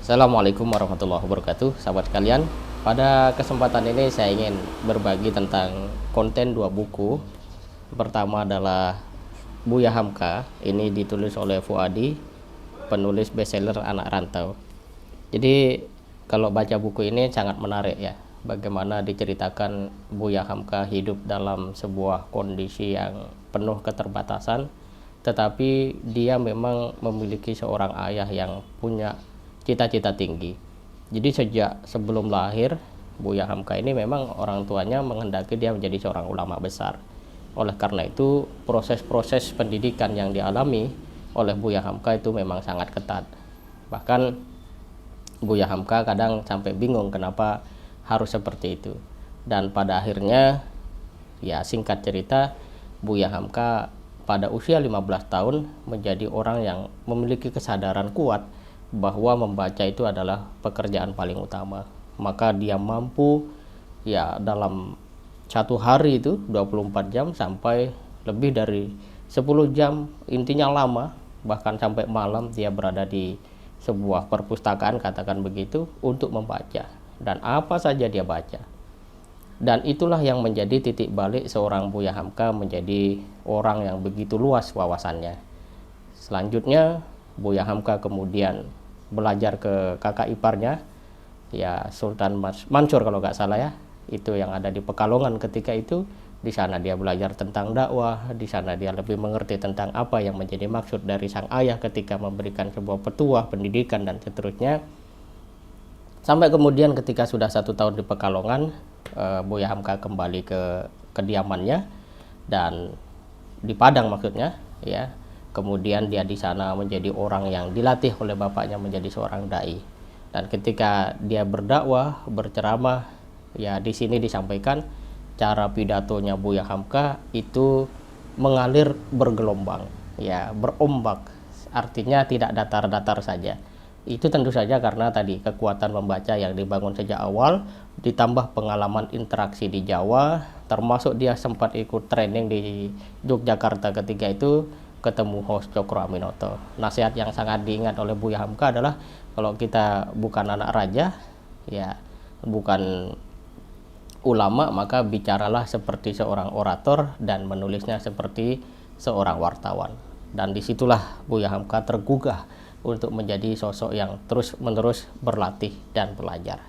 Assalamualaikum warahmatullahi wabarakatuh, sahabat sekalian. Pada kesempatan ini saya ingin berbagi tentang konten dua buku. Pertama adalah Buya Hamka, ini ditulis oleh Fuadi, penulis bestseller Anak Rantau. Jadi kalau baca buku ini sangat menarik ya, bagaimana diceritakan Buya Hamka hidup dalam sebuah kondisi yang penuh keterbatasan, tetapi dia memang memiliki seorang ayah yang punya cita-cita tinggi. Jadi sejak sebelum lahir, Buya Hamka ini memang orang tuanya menghendaki dia menjadi seorang ulama besar. Oleh karena itu, proses-proses pendidikan yang dialami oleh Buya Hamka itu memang sangat ketat. Bahkan Buya Hamka kadang sampai bingung kenapa harus seperti itu. Dan pada akhirnya, ya singkat cerita, Buya Hamka pada usia 15 tahun menjadi orang yang memiliki kesadaran kuat bahwa membaca itu adalah pekerjaan paling utama. Maka dia mampu ya dalam satu hari itu 24 jam sampai lebih dari 10 jam, intinya lama, bahkan sampai malam dia berada di sebuah perpustakaan, katakan begitu, untuk membaca, dan apa saja dia baca. Dan itulah yang menjadi titik balik seorang Buya Hamka menjadi orang yang begitu luas wawasannya. Selanjutnya Buya Hamka kemudian belajar ke kakak iparnya, ya Sultan Mansur kalau nggak salah ya, itu yang ada di Pekalongan ketika itu. Di sana dia belajar tentang dakwah, di sana dia lebih mengerti tentang apa yang menjadi maksud dari sang ayah ketika memberikan sebuah petuah, pendidikan, dan seterusnya. Sampai kemudian ketika sudah 1 tahun di Pekalongan, Buya Hamka kembali ke kediamannya, dan di Padang maksudnya ya. Kemudian dia di sana menjadi orang yang dilatih oleh bapaknya menjadi seorang dai. Dan ketika dia berdakwah, berceramah, ya di sini disampaikan cara pidatonya Buya Hamka itu mengalir bergelombang, ya berombak. Artinya tidak datar-datar saja. Itu tentu saja karena tadi kekuatan membaca yang dibangun sejak awal, ditambah pengalaman interaksi di Jawa, termasuk dia sempat ikut training di Yogyakarta ketika itu, ketemu host Cokro Aminoto. Nasihat yang sangat diingat oleh Buya Hamka adalah kalau kita bukan anak raja, ya bukan ulama, maka bicaralah seperti seorang orator dan menulisnya seperti seorang wartawan. Dan disitulah Buya Hamka tergugah untuk menjadi sosok yang terus-menerus berlatih dan belajar.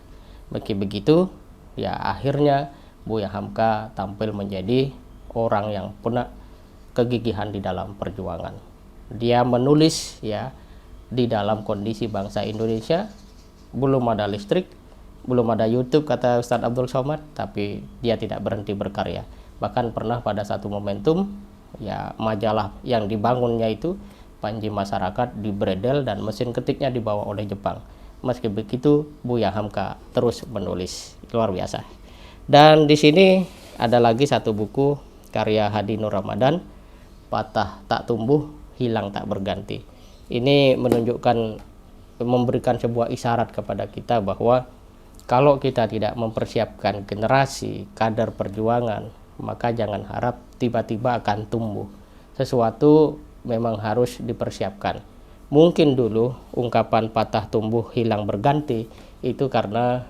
Meski begitu, ya akhirnya Buya Hamka tampil menjadi orang yang punya kegigihan di dalam perjuangan. Dia menulis ya di dalam kondisi bangsa Indonesia belum ada listrik, belum ada YouTube kata Ustadz Abdul Somad, tapi dia tidak berhenti berkarya. Bahkan pernah pada satu momentum ya majalah yang dibangunnya itu Panji Masyarakat dibredel dan mesin ketiknya dibawa oleh Jepang. Meski begitu Buya Hamka terus menulis, luar biasa. Dan di sini ada lagi satu buku karya Hadi Nur Ramadan, Patah Tak Tumbuh, Hilang Tak Berganti. Ini menunjukkan, memberikan sebuah isyarat kepada kita bahwa kalau kita tidak mempersiapkan generasi kader perjuangan, maka jangan harap tiba-tiba akan tumbuh. Sesuatu memang harus dipersiapkan. Mungkin dulu ungkapan patah tumbuh hilang berganti itu karena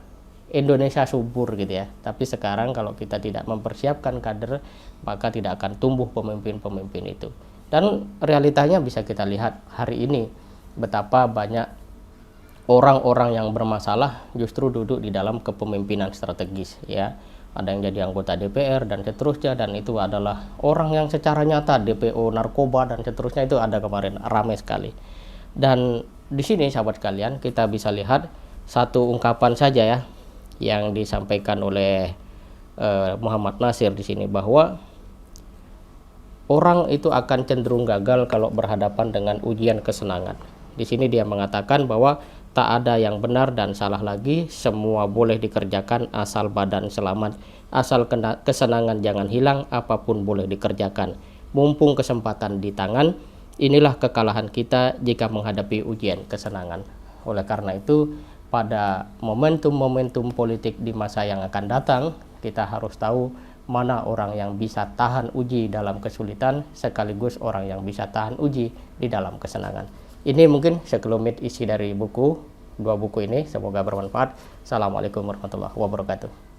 Indonesia subur gitu ya. Tapi sekarang kalau kita tidak mempersiapkan kader, maka tidak akan tumbuh pemimpin-pemimpin itu. Dan realitanya bisa kita lihat hari ini, betapa banyak orang-orang yang bermasalah justru duduk di dalam kepemimpinan strategis ya. Ada yang jadi anggota DPR dan seterusnya, dan itu adalah orang yang secara nyata DPO narkoba dan seterusnya, itu ada kemarin ramai sekali. Dan di sini sahabat sekalian, kita bisa lihat satu ungkapan saja ya yang disampaikan oleh Muhammad Nasir di sini, bahwa orang itu akan cenderung gagal kalau berhadapan dengan ujian kesenangan. Di sini dia mengatakan bahwa tak ada yang benar dan salah lagi, semua boleh dikerjakan asal badan selamat, asal kesenangan jangan hilang, apapun boleh dikerjakan. Mumpung kesempatan di tangan, inilah kekalahan kita jika menghadapi ujian kesenangan. Oleh karena itu, pada momentum-momentum politik di masa yang akan datang, kita harus tahu mana orang yang bisa tahan uji dalam kesulitan, sekaligus orang yang bisa tahan uji di dalam kesenangan. Ini mungkin sekelumit isi dari buku dua buku ini. Semoga bermanfaat. Assalamualaikum warahmatullahi wabarakatuh.